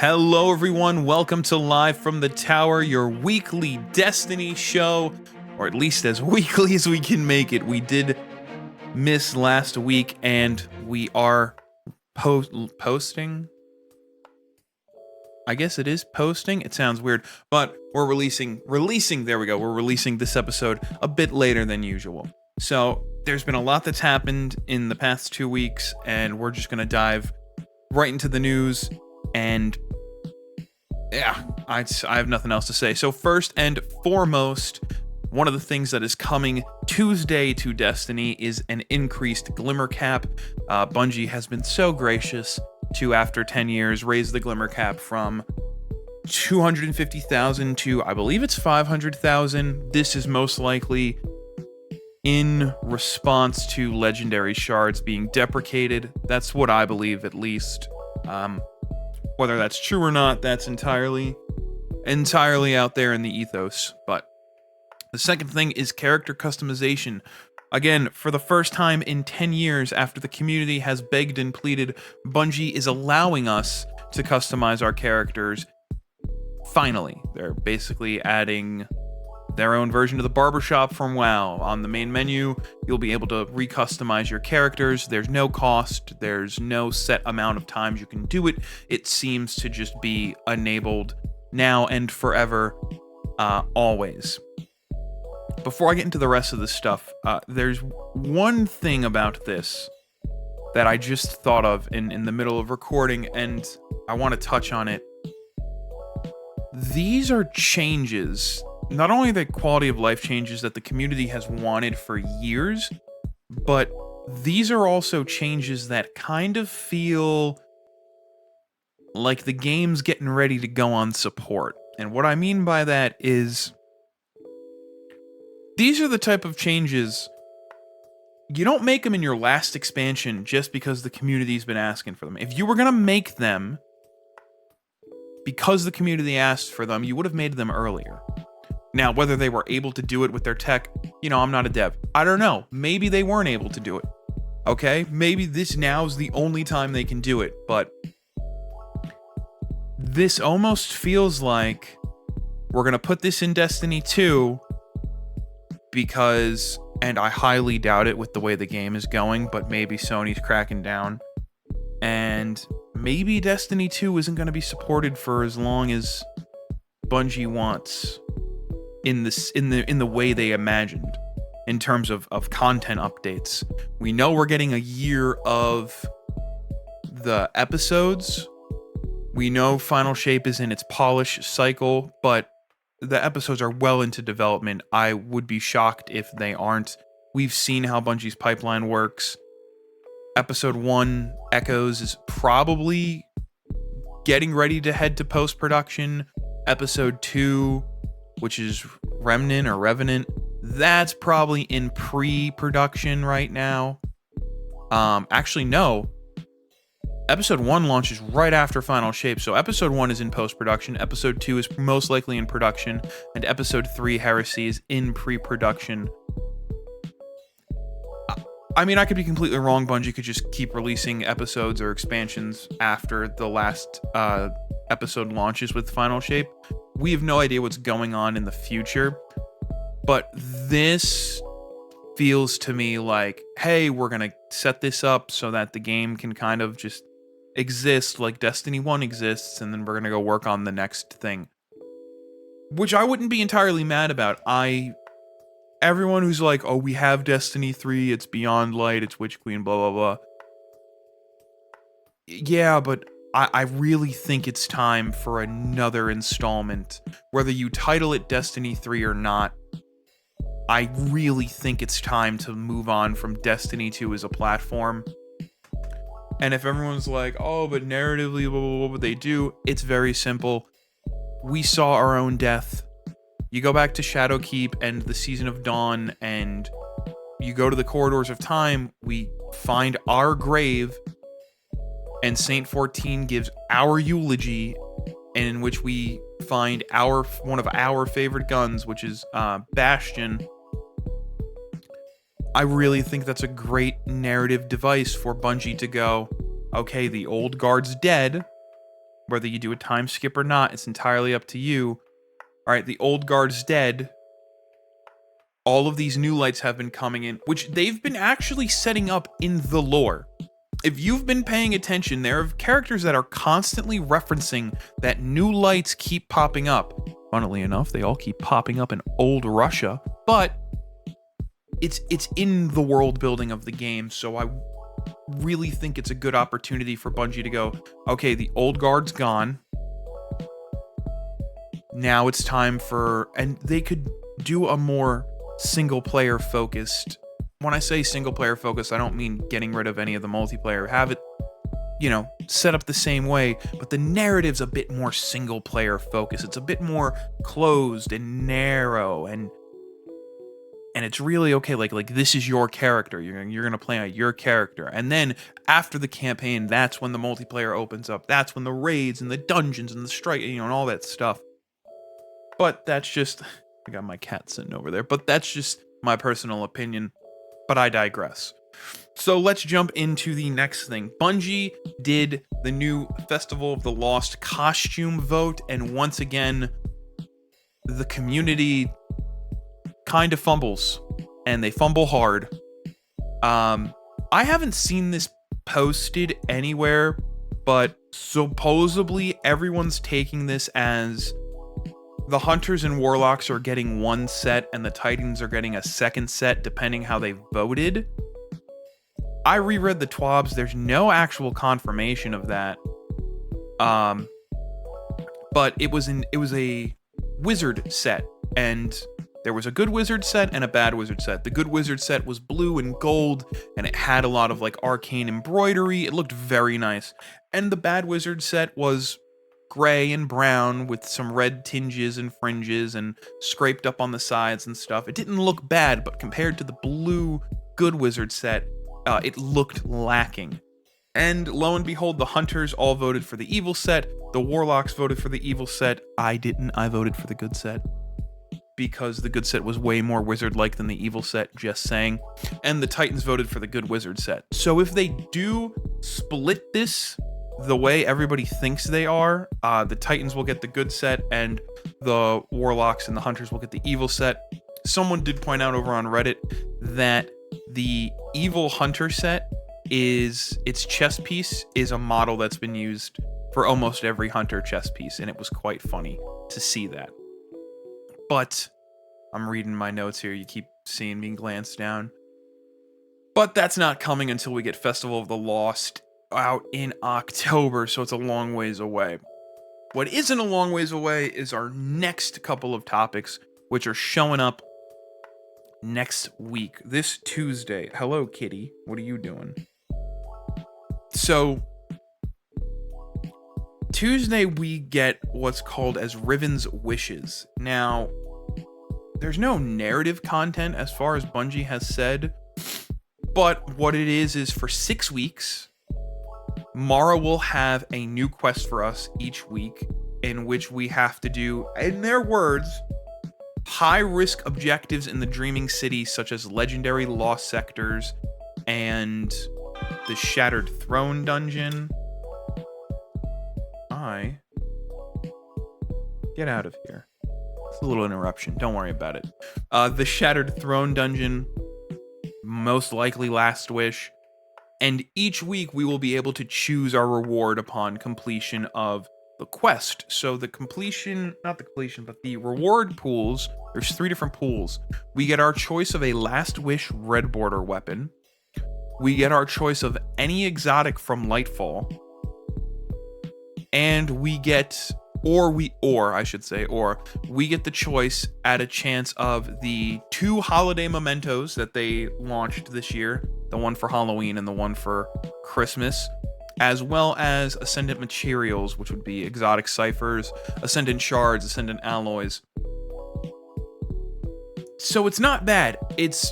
Hello, everyone. Welcome to Live from the Tower, your weekly Destiny show, or at least as weekly as we can make it. We did miss last week, and we are posting. I guess it is posting. It sounds weird, but we're releasing. There we go. We're releasing this episode a bit later than usual. So there's been a lot that's happened in the past 2 weeks, and we're just gonna dive right into the news. And yeah, I have nothing else to say. So first and foremost, one of the things that is coming Tuesday to Destiny is an increased Glimmer Cap. Bungie has been so gracious to, after 10 years, raise the Glimmer Cap from 250,000 to, I believe it's 500,000. This is most likely in response to legendary shards being deprecated. That's what I believe, at least. Whether that's true or not, that's entirely out there in the ethos. But the second thing is character customization. Again, for the first time in 10 years, after the community has begged and pleaded, Bungie is allowing us to customize our characters. Finally, they're basically adding their own version of the barbershop from WoW. On the main menu, you'll be able to recustomize your characters. There's no cost. There's no set amount of times you can do it. It seems to just be enabled now and forever, always. Before I get into the rest of the stuff, there's one thing about this that I just thought of in the middle of recording, and I want to touch on it. These are changes, not only the quality of life changes that the community has wanted for years, but these are also changes that kind of feel like the game's getting ready to go on support. And what I mean by that is, these are the type of changes, you don't make them in your last expansion just because the community's been asking for them. If you were going to make them because the community asked for them, you would have made them earlier. Now, whether they were able to do it with their tech, I'm not a dev. I don't know. Maybe they weren't able to do it. Okay? Maybe this now is the only time they can do it, but this almost feels like we're going to put this in Destiny 2 because, and I highly doubt it with the way the game is going, but maybe Sony's cracking down, and maybe Destiny 2 isn't going to be supported for as long as Bungie wants in the way they imagined in terms of content updates. We know we're getting a year of the episodes. We know Final Shape is in its polish cycle, but the episodes are well into development. I would be shocked if they aren't. We've seen how Bungie's pipeline works. Episode 1, Echoes, is probably getting ready to head to post-production. Episode 2, which is Revenant, that's probably in pre-production right now. Actually, no. Episode 1 launches right after Final Shape, so Episode 1 is in post-production, Episode 2 is most likely in production, and Episode 3, Heresy, is in pre-production. I mean, I could be completely wrong. Bungie could just keep releasing episodes or expansions after the last episode launches with Final Shape. We have no idea what's going on in the future, but this feels to me like, hey, we're going to set this up so that the game can kind of just exist like Destiny 1 exists, and then we're going to go work on the next thing. Which I wouldn't be entirely mad about. Everyone who's like, oh, we have Destiny 3, it's Beyond Light, it's Witch Queen, blah, blah, blah. Yeah, but I really think it's time for another installment. Whether you title it Destiny 3 or not, I really think it's time to move on from Destiny 2 as a platform. And if everyone's like, oh, but narratively, blah, blah, blah, what they do, it's very simple. We saw our own death. You go back to Shadowkeep and the Season of Dawn, and you go to the Corridors of Time, we find our grave, and Saint 14 gives our eulogy, in which we find one of our favorite guns, which is Bastion. I really think that's a great narrative device for Bungie to go, okay, the old guard's dead, Whether you do a time skip or not, it's entirely up to you. All right, the old guard's dead. All of these new lights have been coming in, which they've been actually setting up in the lore. If you've been paying attention, there are characters that are constantly referencing that new lights keep popping up. Funnily enough, they all keep popping up in old Russia, but it's in the world building of the game, so I really think it's a good opportunity for Bungie to go, okay, the old guard's gone. Now it's time for, and they could do a more single player focused. When I say single player focused, I don't mean getting rid of any of the multiplayer. Have it, set up the same way, but the narrative's a bit more single player focused. It's a bit more closed and narrow, and it's really okay. Like this is your character. You're gonna play out your character, and then after the campaign, that's when the multiplayer opens up. That's when the raids and the dungeons and the strike, and all that stuff. But that's just, I got my cat sitting over there. But that's just my personal opinion. But I digress. So let's jump into the next thing. Bungie did the new Festival of the Lost costume vote, and once again, the community kind of fumbles, and they fumble hard. I haven't seen this posted anywhere, but supposedly everyone's taking this as the Hunters and Warlocks are getting one set and the Titans are getting a second set, depending how they voted. I reread the TWABs. There's no actual confirmation of that. But it was a wizard set, and there was a good wizard set and a bad wizard set. The good wizard set was blue and gold, and it had a lot of like arcane embroidery. It looked very nice. And the bad wizard set was gray and brown with some red tinges and fringes and scraped up on the sides and stuff. It didn't look bad, but compared to the blue good wizard set, it looked lacking. And lo and behold, the Hunters all voted for the evil set. The Warlocks voted for the evil set. I didn't. I voted for the good set, because the good set was way more wizard-like than the evil set, just saying. And the Titans voted for the good wizard set. So if they do split this the way everybody thinks they are, the Titans will get the good set, and the Warlocks and the Hunters will get the evil set. Someone did point out over on Reddit that the evil Hunter set its chest piece is a model that's been used for almost every Hunter chest piece, and it was quite funny to see that. But I'm reading my notes here. You keep seeing me glance down. But that's not coming until we get Festival of the Lost out in October, so it's a long ways away. What isn't a long ways away is our next couple of topics, which are showing up next week, this Tuesday. Hello, kitty. What are you doing? So, Tuesday we get what's called as Riven's Wishes. Now, there's no narrative content as far as Bungie has said, but what it is for 6 weeks, Mara will have a new quest for us each week, in which we have to do, in their words, high-risk objectives in the Dreaming City, such as legendary lost sectors and the Shattered Throne dungeon. Get out of here. It's a little interruption. Don't worry about it. The Shattered Throne dungeon, most likely Last Wish. And each week we will be able to choose our reward upon completion of the quest. So the reward pools, there's 3 different pools. We get our choice of a Last Wish red border weapon. We get our choice of any exotic from Lightfall. And we get, we get the choice at a chance of the 2 holiday mementos that they launched this year, the one for Halloween and the one for Christmas, as well as Ascendant materials, which would be exotic ciphers, Ascendant shards, Ascendant alloys. So it's not bad. It's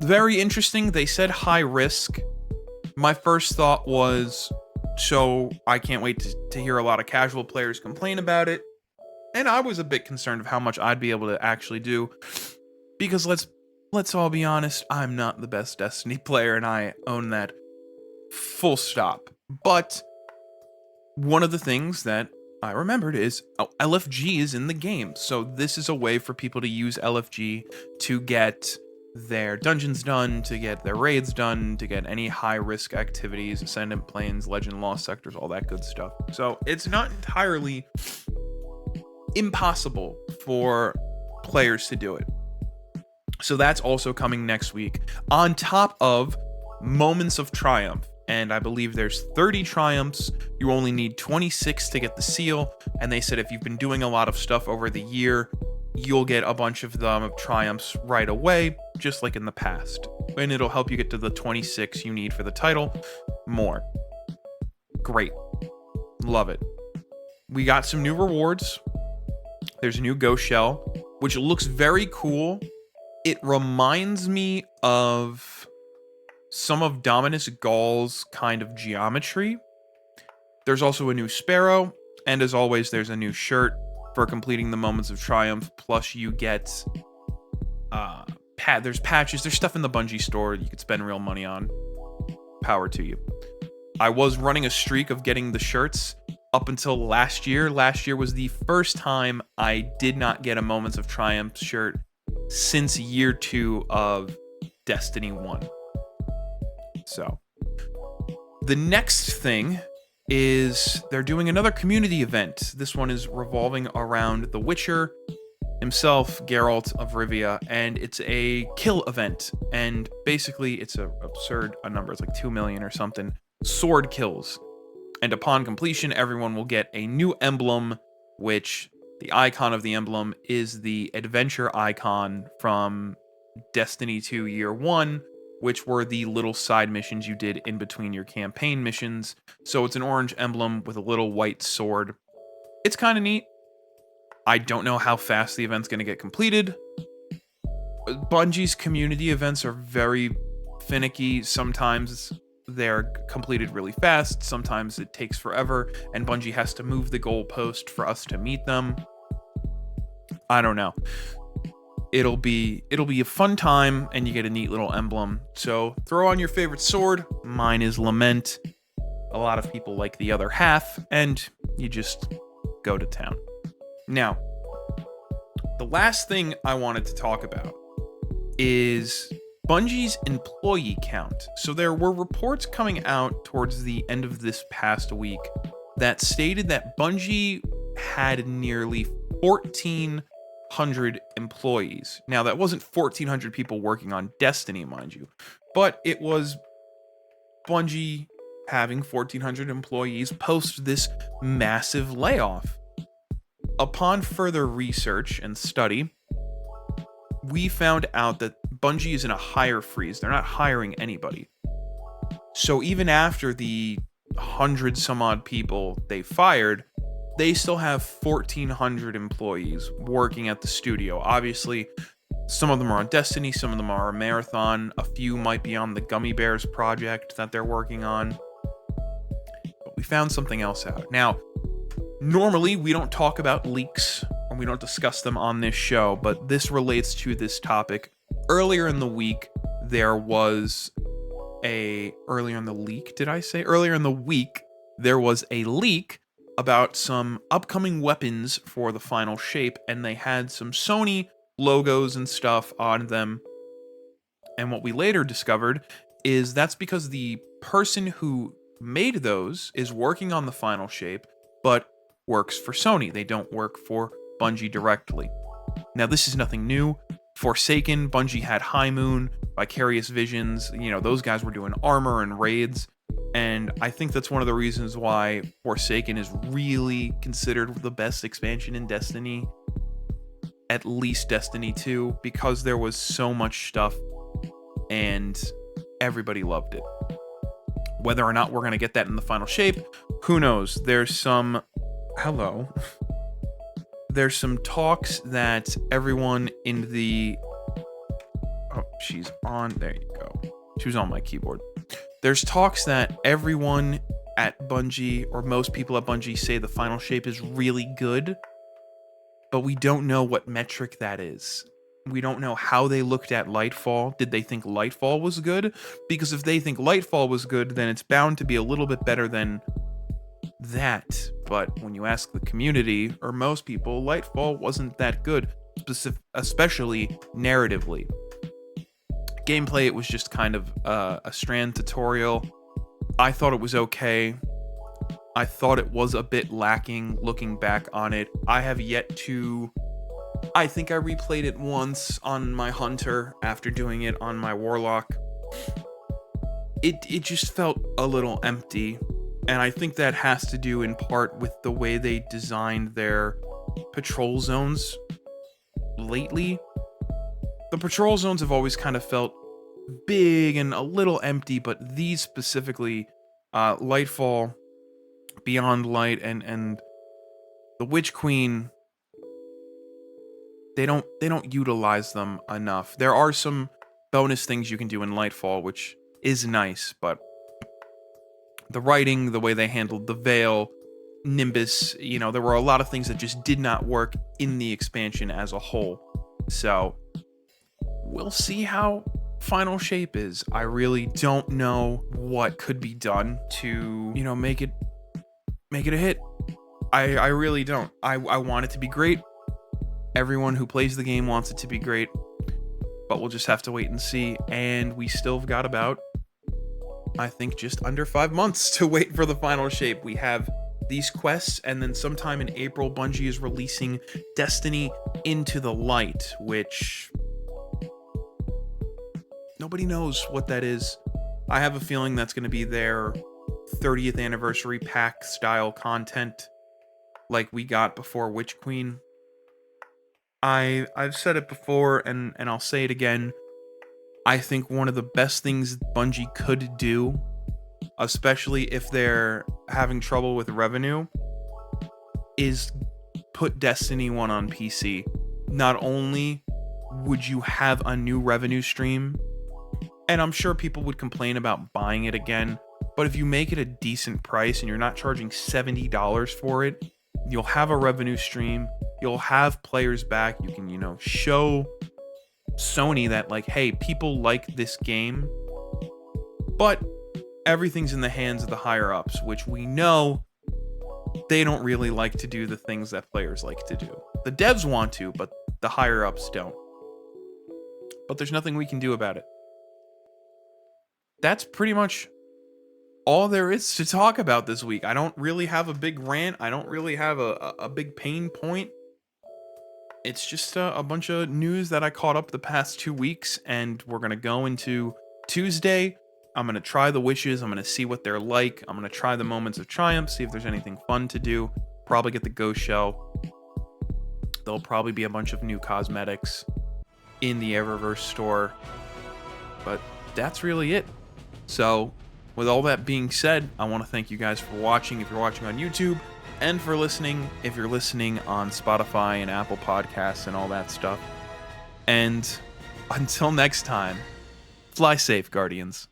very interesting. They said high risk. My first thought was, so I can't wait to hear a lot of casual players complain about it. And I was a bit concerned of how much I'd be able to actually do, because let's all be honest, I'm not the best Destiny player, and I own that full stop. But one of the things that I remembered is LFG is in the game. So this is a way for people to use LFG to get their dungeons done, to get their raids done, to get any high risk activities, Ascendant Planes, Legend Lost Sectors, all that good stuff. So it's not entirely impossible for players to do it. So that's also coming next week, on top of Moments of Triumph. And I believe there's 30 triumphs. You only need 26 to get the seal. And they said if you've been doing a lot of stuff over the year, you'll get a bunch of them triumphs right away, just like in the past. And it'll help you get to the 26 you need for the title more. Great. Love it. We got some new rewards. There's a new ghost shell, which looks very cool. It reminds me of some of Dominus Gall's kind of geometry. There's also a new sparrow, and as always, there's a new shirt for completing the Moments of Triumph. Plus, you get there's patches, there's stuff in the Bungie store you could spend real money on. Power to you. I was running a streak of getting the shirts up until last year. Last year was the first time I did not get a Moments of Triumph shirt since year 2 of Destiny 1. So, the next thing is they're doing another community event. This one is revolving around The Witcher himself, Geralt of Rivia, and it's a kill event. And basically, it's a absurd number. It's like 2 million or something. Sword kills. And upon completion, everyone will get a new emblem, which the icon of the emblem is the adventure icon from Destiny 2 Year 1, which were the little side missions you did in between your campaign missions. So it's an orange emblem with a little white sword. It's kind of neat. I don't know how fast the event's going to get completed. Bungie's community events are very finicky. Sometimes they're completed really fast. Sometimes it takes forever, and Bungie has to move the goalpost for us to meet them. I don't know. It'll be a fun time, and you get a neat little emblem. So throw on your favorite sword. Mine is Lament. A lot of people like the other half, and you just go to town. Now, the last thing I wanted to talk about is Bungie's employee count. So there were reports coming out towards the end of this past week that stated that Bungie had nearly 1,400 employees. Now, that wasn't 1,400 people working on Destiny, mind you, but it was Bungie having 1,400 employees post this massive layoff. Upon further research and study, we found out that Bungie is in a hire freeze. They're not hiring anybody. So even after the 100 some odd people they fired, they still have 1,400 employees working at the studio. Obviously, some of them are on Destiny, some of them are on Marathon, a few might be on the Gummy Bears project that they're working on. But we found something else out. Now, normally we don't talk about leaks, or we don't discuss them on this show, but this relates to this topic. Earlier in the week, there was earlier in the week, there was a leak about some upcoming weapons for the final shape, and they had some Sony logos and stuff on them. And what we later discovered is that's because the person who made those is working on the final shape, but works for Sony. They don't work for Bungie directly. Now, this is nothing new. Forsaken, Bungie had High Moon, Vicarious Visions, those guys were doing armor and raids. And I think that's one of the reasons why Forsaken is really considered the best expansion in Destiny, at least Destiny 2, because there was so much stuff and everybody loved it. Whether or not we're going to get that in the final shape, who knows? There's some talks that everyone in the... Oh, she's on... There you go. She was on my keyboard. There's talks that everyone at Bungie, or most people at Bungie, say the final shape is really good, but we don't know what metric that is. We don't know how they looked at Lightfall. Did they think Lightfall was good? Because if they think Lightfall was good, then it's bound to be a little bit better than that. But when you ask the community, or most people, Lightfall wasn't that good, especially narratively. Gameplay, it was just kind of a Strand tutorial. I thought it was okay. I thought it was a bit lacking looking back on it. I have yet to... I think I replayed it once on my Hunter after doing it on my Warlock. It just felt a little empty. And I think that has to do in part with the way they designed their patrol zones lately. The patrol zones have always kind of felt big and a little empty, but these specifically, Lightfall, Beyond Light, and the Witch Queen, they don't utilize them enough. There are some bonus things you can do in Lightfall, which is nice, but the writing, the way they handled the Veil, Nimbus, there were a lot of things that just did not work in the expansion as a whole. So, we'll see how Final Shape is. I really don't know what could be done to, make it a hit. I really don't. I want it to be great. Everyone who plays the game wants it to be great, but we'll just have to wait and see. And we still have got about, I think, just under 5 months to wait for the Final Shape. We have these quests, and then sometime in April, Bungie is releasing Destiny Into the Light, which nobody knows what that is. I have a feeling that's going to be their 30th anniversary pack style content like we got before Witch Queen. I've said it before, and I'll say it again. I think one of the best things Bungie could do, especially if they're having trouble with revenue, is put Destiny 1 on PC. Not only would you have a new revenue stream, and I'm sure people would complain about buying it again, but if you make it a decent price and you're not charging $70 for it, you'll have a revenue stream, you'll have players back, you can, show Sony that, like, hey, people like this game, but everything's in the hands of the higher-ups, which we know they don't really like to do the things that players like to do. The devs want to, but the higher-ups don't. But there's nothing we can do about it. That's pretty much all there is to talk about this week. I don't really have a big rant. I don't really have a big pain point. It's just a bunch of news that I caught up the past 2 weeks, and we're going to go into Tuesday. I'm going to try the wishes. I'm going to see what they're like. I'm going to try the moments of triumph, see if there's anything fun to do. Probably get the ghost shell. There'll probably be a bunch of new cosmetics in the Eververse store. But that's really it. So, with all that being said, I want to thank you guys for watching if you're watching on YouTube, and for listening if you're listening on Spotify and Apple Podcasts and all that stuff. And until next time, fly safe, Guardians.